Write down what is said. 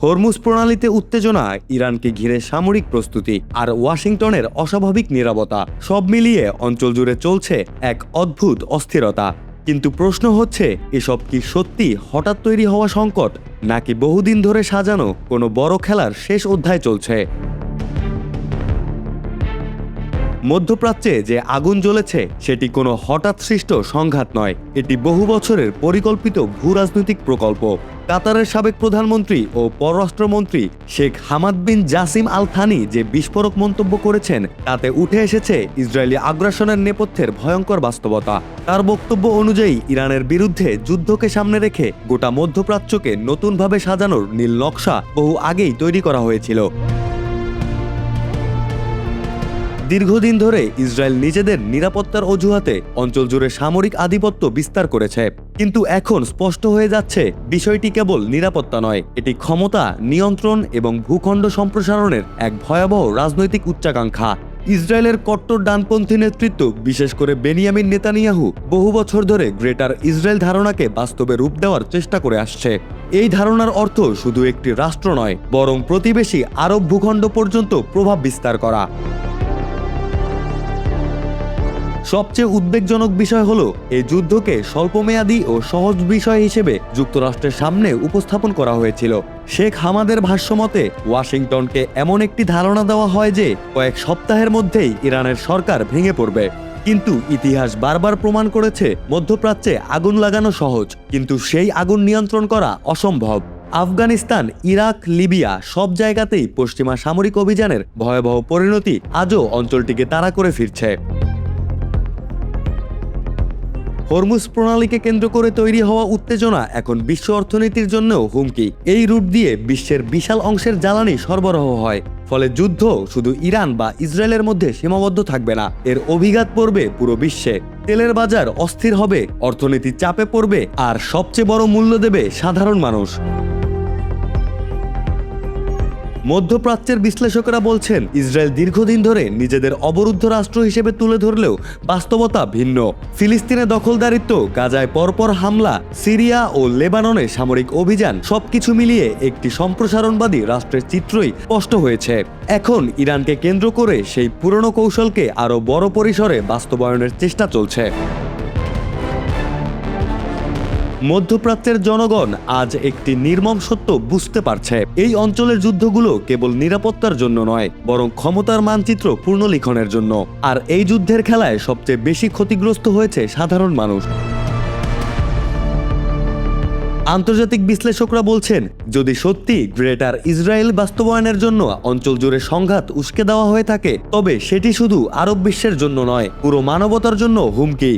Hormuz প্রণালীতে উত্তেজনা, ইরানকে ঘিরে সামরিক প্রস্তুতি আর ওয়াশিংটনের অস্বাভাবিক নীরবতা সব মিলিয়ে অঞ্চল জুড়ে চলছে এক অদ্ভুত অস্থিরতা। কিন্তু প্রশ্ন হচ্ছে, এসব কি সত্যি হঠাৎ তৈরি হওয়া সংকট, নাকি বহুদিন ধরে সাজানো কোনো বড় খেলার শেষ অধ্যায় চলছে? মধ্যপ্রাচ্যে যে আগুন জ্বলেছে সেটি কোনো হঠাৎ সৃষ্ট সংঘাত নয়, এটি বহু বছরের পরিকল্পিত ভূরাজনৈতিক প্রকল্প। কাতারের সাবেক প্রধানমন্ত্রী ও পররাষ্ট্রমন্ত্রী Sheikh Hamad bin Jassim Al Thani যে বিস্ফোরক মন্তব্য করেছেন, তাতে উঠে এসেছে ইসরায়েলি আগ্রাসনের নেপথ্যের ভয়ঙ্কর বাস্তবতা। তার বক্তব্য অনুযায়ী ইরানের বিরুদ্ধে যুদ্ধকে সামনে রেখে গোটা মধ্যপ্রাচ্যকে নতুনভাবে সাজানোর নীল নকশা বহু আগেই তৈরি করা হয়েছিল। দীর্ঘদিন ধরে ইসরায়েল নিজেদের নিরাপত্তার অজুহাতে অঞ্চল জুড়ে সামরিক আধিপত্য বিস্তার করেছে, কিন্তু এখন স্পষ্ট হয়ে যাচ্ছে বিষয়টি কেবল নিরাপত্তা নয়, এটি ক্ষমতা, নিয়ন্ত্রণ এবং ভূখণ্ড সম্প্রসারণের এক ভয়াবহ রাজনৈতিক উচ্চাকাঙ্ক্ষা। ইসরায়েলের কট্টর ডানপন্থী নেতৃত্ব, বিশেষ করে বেনিয়ামিন নেতানিয়াহু, বহু বছর ধরে গ্রেটার ইসরায়েল ধারণাকে বাস্তবে রূপ দেওয়ার চেষ্টা করে আসছে। এই ধারণার অর্থ শুধু একটি রাষ্ট্র নয়, বরং প্রতিবেশী আরব ভূখণ্ড পর্যন্ত প্রভাব বিস্তার করা। সবচেয়ে উদ্বেগজনক বিষয় হলো, এই যুদ্ধকে স্বল্পমেয়াদী ও সহজ বিষয় হিসেবে যুক্তরাষ্ট্রের সামনে উপস্থাপন করা হয়েছিল। শেখ হামাদের ভাষ্যমতে ওয়াশিংটনকে এমন একটি ধারণা দেওয়া হয় যে কয়েক সপ্তাহের মধ্যেই ইরানের সরকার ভেঙে পড়বে। কিন্তু ইতিহাস বারবার প্রমাণ করেছে মধ্যপ্রাচ্যে আগুন লাগানো সহজ, কিন্তু সেই আগুন নিয়ন্ত্রণ করা অসম্ভব। আফগানিস্তান, ইরাক, লিবিয়া সব জায়গাতেই পশ্চিমা সামরিক অভিযানের ভয়াবহ পরিণতি আজও অঞ্চলটিকে তাড়া করে ফিরছে। হরমুজ প্রণালীকে কেন্দ্র করে তৈরি হওয়া উত্তেজনা এখন বিশ্ব অর্থনীতির জন্যও হুমকি। এই রুট দিয়ে বিশ্বের বিশাল অংশের জ্বালানি সরবরাহ হয়, ফলে যুদ্ধ শুধু ইরান বা ইসরায়েলের মধ্যে সীমাবদ্ধ থাকবে না, এর অভিঘাত পড়বে পুরো বিশ্বে। তেলের বাজার অস্থির হবে, অর্থনীতি চাপে পড়বে, আর সবচেয়ে বড় মূল্য দেবে সাধারণ মানুষ। মধ্যপ্রাচ্যের বিশ্লেষকেরা বলছেন, ইসরায়েল দীর্ঘদিন ধরে নিজেদের অবরুদ্ধ রাষ্ট্র হিসেবে তুলে ধরলেও বাস্তবতা ভিন্ন। ফিলিস্তিনে দখলদারিত্ব, গাজায় পরপর হামলা, সিরিয়া ও লেবাননে সামরিক অভিযান, সবকিছু মিলিয়ে একটি সম্প্রসারণবাদী রাষ্ট্রের চিত্রই স্পষ্ট হয়েছে। এখন ইরানকে কেন্দ্র করে সেই পুরনো কৌশলকে আরও বড় পরিসরে বাস্তবায়নের চেষ্টা চলছে। মধ্যপ্রাচ্যের জনগণ আজ একটি নির্মম সত্য বুঝতে পারছে, এই অঞ্চলের যুদ্ধগুলো কেবল নিরাপত্তার জন্য নয়, বরং ক্ষমতার মানচিত্র পুনর্লিখনের জন্য। আর এই যুদ্ধের খেলায় সবচেয়ে বেশি ক্ষতিগ্রস্ত হয়েছে সাধারণ মানুষ। আন্তর্জাতিক বিশ্লেষকরা বলছেন, যদি সত্যি গ্রেটার ইসরায়েল বাস্তবায়নের জন্য অঞ্চল জুড়ে সংঘাত উস্কে দেওয়া হয়ে থাকে, তবে সেটি শুধু আরব বিশ্বের জন্য নয়, পুরো মানবতার জন্য হুমকি।